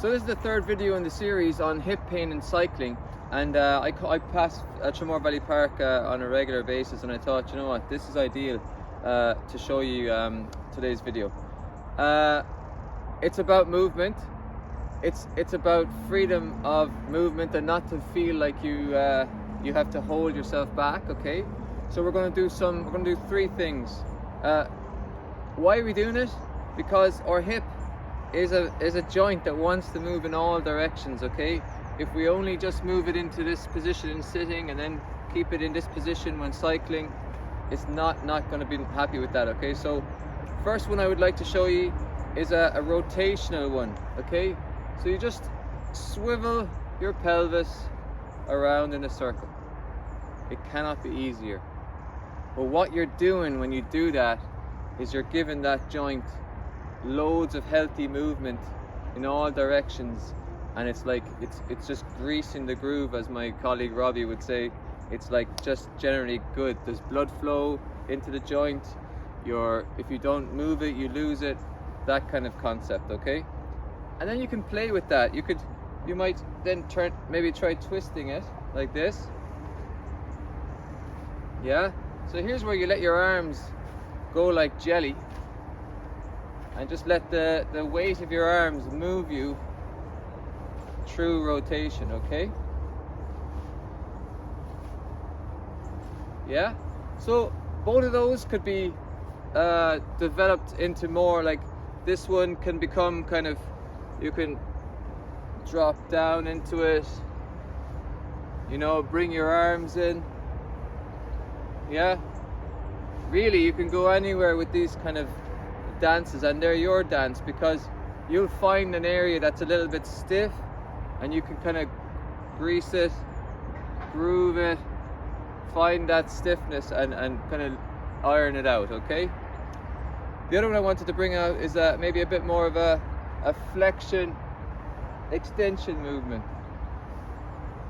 So this is the third video in the series on hip pain and cycling, and I pass Tramore Valley Park on a regular basis, and I thought, you know what, this is ideal to show you today's video. It's about movement. It's about freedom of movement and not to feel like you have to hold yourself back. Okay, so we're going to do three things. Why are we doing it? Because our hip is a joint that wants to move in all directions. Okay, if we only just move it into this position in sitting and then keep it in this position when cycling, it's not going to be happy with that. Okay, so first one I would like to show you is a rotational one. Okay, so you just swivel your pelvis around in a circle. It cannot be easier. But what you're doing when you do that is you're giving that joint loads of healthy movement in all directions, and it's like it's just greasing the groove, as my colleague Robbie would say. It's like just generally good. There's blood flow into the joint. If you don't move it, you lose it. That kind of concept. Okay, and then you can play with that. You might then maybe try twisting it like this. Yeah, so here's where you let your arms go like jelly and just let the weight of your arms move you through rotation. Okay, yeah, so both of those could be developed into more, like this one can become kind of, you can drop down into it, you know, bring your arms in. Yeah, really you can go anywhere with these kind of dances, and they're your dance, because you'll find an area that's a little bit stiff and you can kind of grease it, groove it, find that stiffness and kind of iron it out. Okay, the other one I wanted to bring out is maybe a bit more of a flexion extension movement,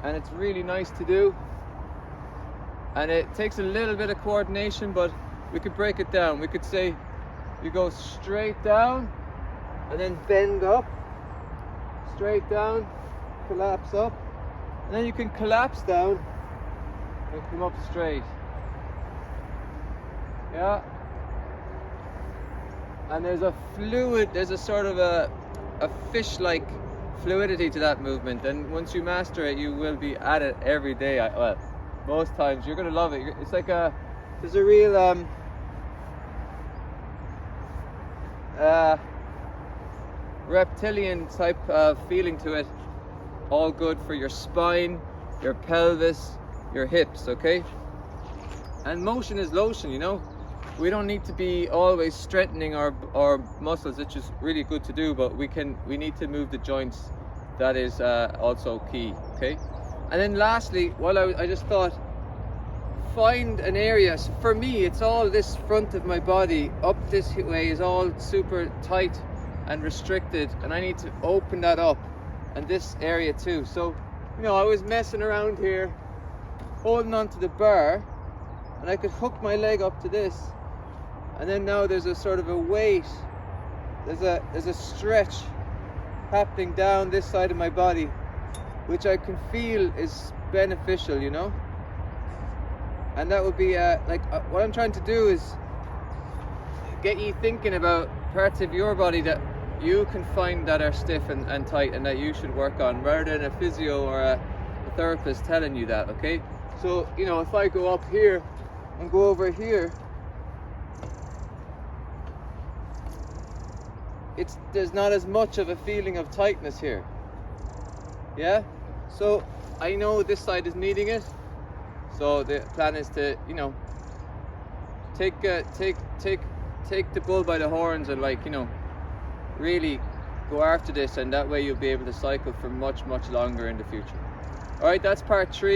and it's really nice to do, and it takes a little bit of coordination, but we could break it down. We could say you go straight down and then bend up, straight down, collapse up, and then you can collapse down and come up straight. Yeah, and there's a sort of a fish-like fluidity to that movement, and once you master it, you will be at it every day. Well, most times you're gonna love it. It's like there's a real reptilian type of feeling to it. All good for your spine, your pelvis, your hips. Okay, and motion is lotion, you know. We don't need to be always strengthening our muscles, which is really good to do, but we need to move the joints. That is also key. Okay, and then lastly, I just thought, find an area. So for me, it's all this front of my body up this way is all super tight and restricted, and I need to open that up, and this area too. So, you know, I was messing around here holding onto the bar, and I could hook my leg up to this, and then now there's a sort of a weight, there's a stretch happening down this side of my body, which I can feel is beneficial, you know. And that would be what I'm trying to do is get you thinking about parts of your body that you can find that are stiff and tight and that you should work on, rather than a physio or a therapist telling you that. Okay, so you know, if I go up here and go over here, there's not as much of a feeling of tightness here. Yeah, so I know this side is needing it. So the plan is to, you know, take the bull by the horns and, like, you know, really go after this, and that way you'll be able to cycle for much longer in the future. All right, that's part 3.